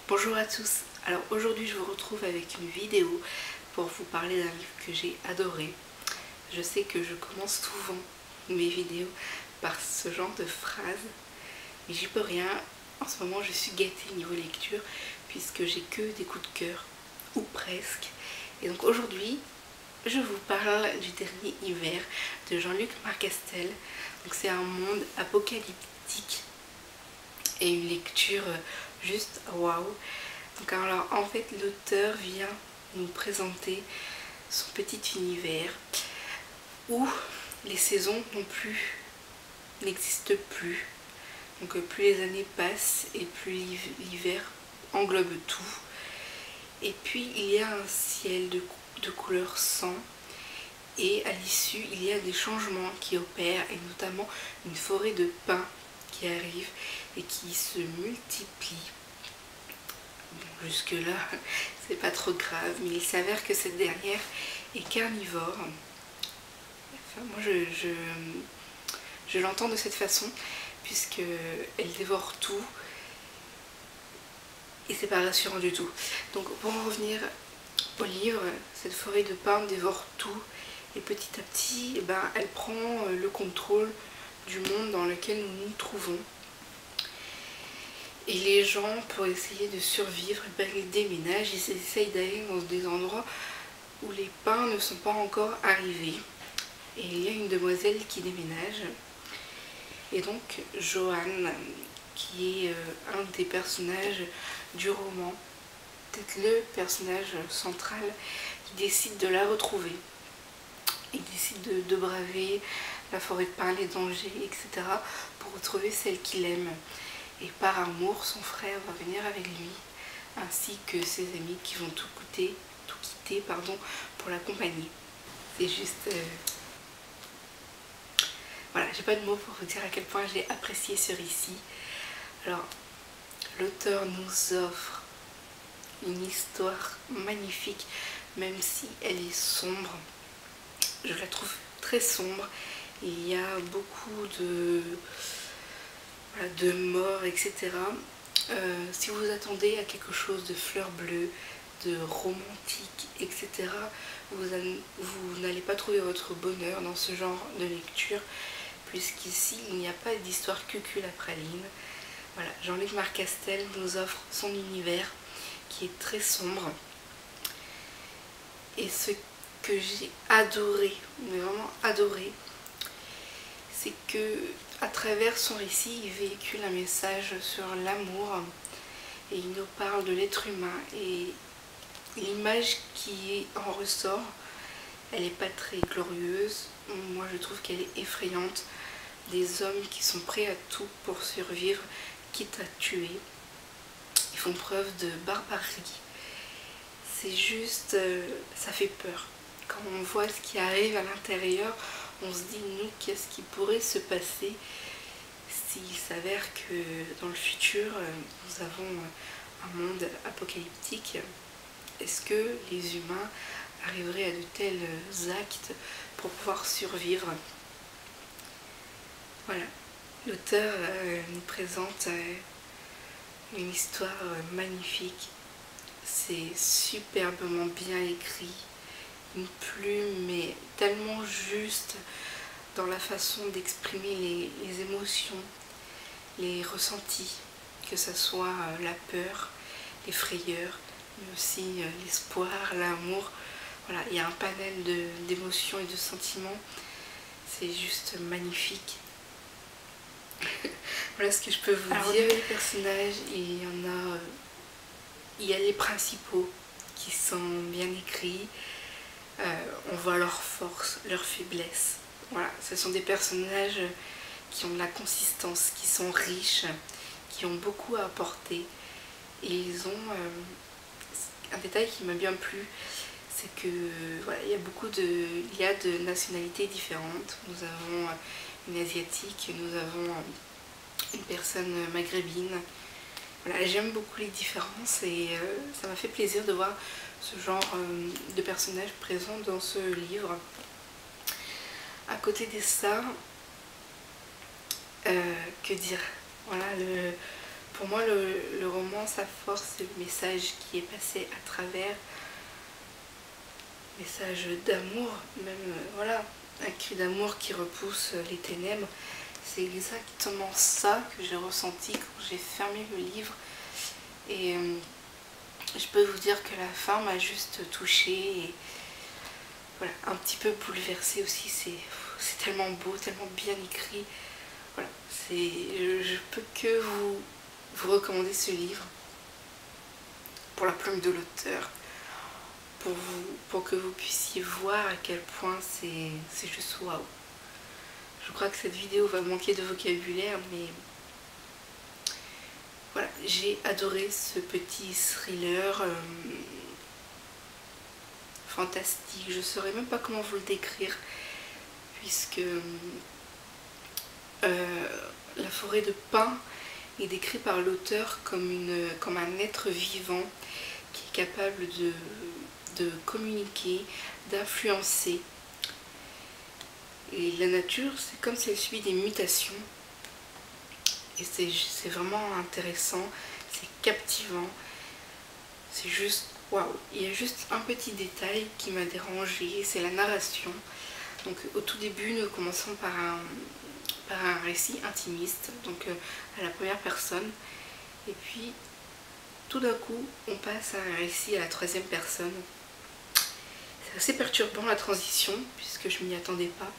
Bonjour à tous, alors aujourd'hui je vous retrouve avec une vidéo pour vous parler d'un livre que j'ai adoré. Je sais que je commence souvent mes vidéos par ce genre de phrases, mais j'y peux rien. En ce moment je suis gâtée niveau lecture puisque j'ai que des coups de cœur, ou presque. Et donc aujourd'hui je vous parle du dernier hiver de Jean-Luc Marcastel. Donc c'est un monde apocalyptique et une lecture juste waouh. Donc alors en fait l'auteur vient nous présenter son petit univers où les saisons n'existent plus. Donc plus les années passent et plus l'hiver englobe tout. Et puis il y a un ciel de couleur sang. Et à l'issue, il y a des changements qui opèrent, et notamment une forêt de pins qui arrive et qui se multiplie. Bon, jusque-là, c'est pas trop grave, mais il s'avère que cette dernière est carnivore. Enfin, moi, je l'entends de cette façon, puisqu'elle dévore tout, et c'est pas rassurant du tout. Donc, pour en revenir au livre, cette forêt de pins dévore tout. Et petit à petit, elle prend le contrôle du monde dans lequel nous nous trouvons. Et les gens, pour essayer de survivre, ils déménagent, ils essayent d'aller dans des endroits où les pins ne sont pas encore arrivés. Et il y a une demoiselle qui déménage. Et donc, Johan, qui est un des personnages du roman, peut-être le personnage central, qui décide de la retrouver. Il décide de braver la forêt de pins, les dangers, etc. pour retrouver celle qu'il aime. Et par amour, son frère va venir avec lui, ainsi que ses amis qui vont tout quitter pour l'accompagner. C'est juste... Voilà, j'ai pas de mots pour vous dire à quel point j'ai apprécié ce récit. Alors, l'auteur nous offre une histoire magnifique, même si elle est sombre. Je la trouve très sombre. Il y a beaucoup de morts, etc. Si vous attendez à quelque chose de fleurs bleues, de romantique, etc., vous n'allez pas trouver votre bonheur dans ce genre de lecture, puisqu'ici il n'y a pas d'histoire cucul à praline. Voilà, Jean-Luc Marcastel nous offre son univers qui est très sombre. Et ce que j'ai adoré, mais vraiment adoré, c'est que à travers son récit, il véhicule un message sur l'amour et il nous parle de l'être humain, et l'image qui en ressort, elle n'est pas très glorieuse. Moi je trouve qu'elle est effrayante. Des hommes qui sont prêts à tout pour survivre, quitte à tuer. Ils font preuve de barbarie. C'est juste, ça fait peur. Quand on voit ce qui arrive à l'intérieur, on se dit, nous, qu'est-ce qui pourrait se passer s'il s'avère que dans le futur, nous avons un monde apocalyptique. Est-ce que les humains arriveraient à de tels actes pour pouvoir survivre? Voilà, l'auteur nous présente une histoire magnifique. C'est superbement bien écrit. Une plume mais tellement juste dans la façon d'exprimer les émotions, les ressentis, que ce soit la peur, les frayeurs, mais aussi l'espoir, l'amour. Voilà, il y a un panel d'émotions et de sentiments. C'est juste magnifique. Voilà ce que je peux vous dire. Les personnages, il y a les principaux qui sont bien écrits. On voit leurs forces, leurs faiblesses. Voilà, ce sont des personnages qui ont de la consistance, qui sont riches, qui ont beaucoup à apporter. Et ils ont un détail qui m'a bien plu, c'est que voilà, il y a de nationalités différentes. Nous avons une asiatique, nous avons une personne maghrébine. Voilà, j'aime beaucoup les différences et ça m'a fait plaisir de voir ce genre de personnages présents dans ce livre. À côté de ça, que dire, voilà, Pour moi, le roman, sa force, c'est le message qui est passé à travers. Message d'amour, même, voilà, un cri d'amour qui repousse les ténèbres. C'est exactement ça que j'ai ressenti quand j'ai fermé le livre. Et je peux vous dire que la fin m'a juste touchée et voilà, un petit peu bouleversée aussi. C'est tellement beau, tellement bien écrit. Voilà, je peux que vous recommander ce livre pour la plume de l'auteur, pour que vous puissiez voir à quel point c'est juste waouh. Je crois que cette vidéo va manquer de vocabulaire, mais voilà, j'ai adoré ce petit thriller fantastique. Je ne saurais même pas comment vous le décrire, puisque la forêt de pin est décrite par l'auteur comme un être vivant qui est capable de communiquer, d'influencer. Et la nature, c'est comme si elle subit des mutations. Et c'est vraiment intéressant, c'est captivant, c'est juste waouh. Il y a juste un petit détail qui m'a dérangé, c'est la narration. Donc au tout début, nous commençons par un récit intimiste, donc à la première personne. Et puis tout d'un coup, on passe à un récit à la troisième personne. C'est assez perturbant la transition, puisque je m'y attendais pas.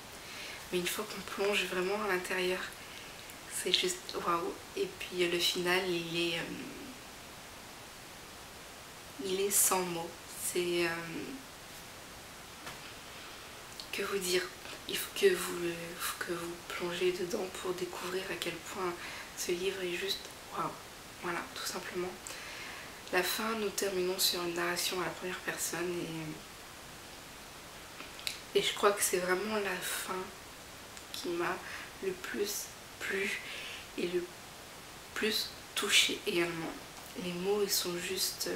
Mais une fois qu'on plonge vraiment à l'intérieur, c'est juste waouh. Et puis le final, il est sans mots. C'est que vous dire. Il faut que vous plongez dedans pour découvrir à quel point ce livre est juste waouh. Voilà, tout simplement. La fin, nous terminons sur une narration à la première personne et je crois que c'est vraiment la fin qui m'a le plus plu et le plus touché également. Les mots, ils sont juste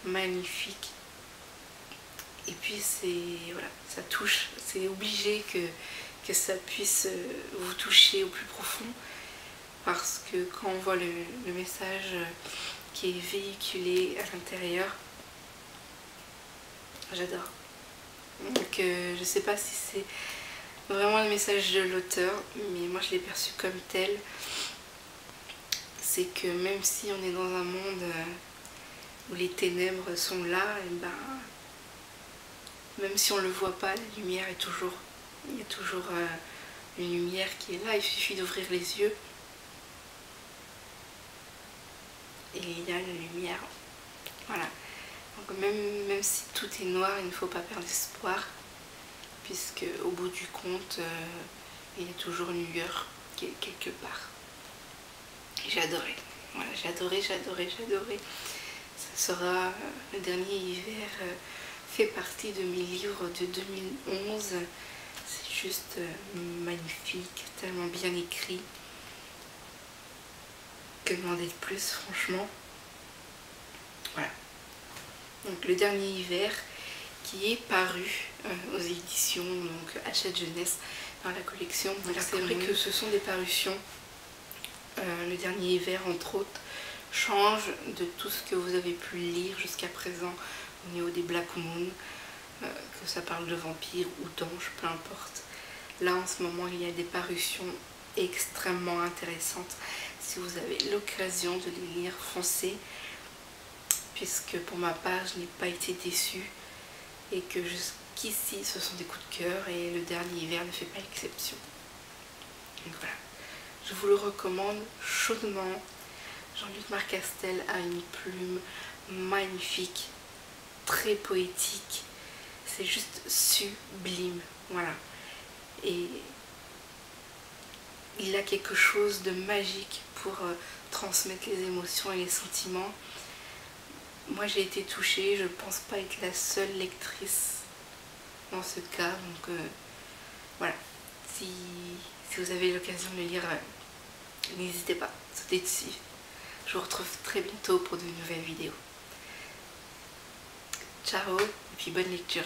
magnifiques. Et puis voilà, ça touche. C'est obligé que ça puisse vous toucher au plus profond. Parce que quand on voit le message qui est véhiculé à l'intérieur, j'adore. Donc je sais pas si c'est vraiment le message de l'auteur, mais moi je l'ai perçu comme tel. C'est que même si on est dans un monde où les ténèbres sont là, et ben, même si on ne le voit pas, la lumière est toujours. Il y a toujours une lumière qui est là, il suffit d'ouvrir les yeux. Et il y a la lumière. Voilà. Donc même si tout est noir, il ne faut pas perdre espoir, puisque au bout du compte, il y a toujours une lueur qui est quelque part. J'ai adoré. Voilà, j'ai adoré. Ça sera le dernier hiver, fait partie de mes livres de 2011. C'est juste magnifique, tellement bien écrit. Que demander de plus, franchement. Voilà. Donc le dernier hiver qui est paru aux éditions donc Hachette Jeunesse dans la collection. C'est vrai que ce sont des parutions. Le dernier hiver entre autres change de tout ce que vous avez pu lire jusqu'à présent au niveau des Black Moon, que ça parle de vampires ou d'anges, peu importe. Là en ce moment il y a des parutions extrêmement intéressantes. Si vous avez l'occasion de les lire, foncez, puisque pour ma part je n'ai pas été déçue et que jusqu'ici ce sont des coups de cœur et le dernier hiver ne fait pas exception. Donc voilà, je vous le recommande chaudement. Jean-Luc Marcastel a une plume magnifique, très poétique, c'est juste sublime, voilà. Et il a quelque chose de magique pour transmettre les émotions et les sentiments. Moi j'ai été touchée, je ne pense pas être la seule lectrice dans ce cas, donc voilà. Si vous avez l'occasion de le lire, n'hésitez pas, sautez dessus. Je vous retrouve très bientôt pour de nouvelles vidéos. Ciao et puis bonne lecture.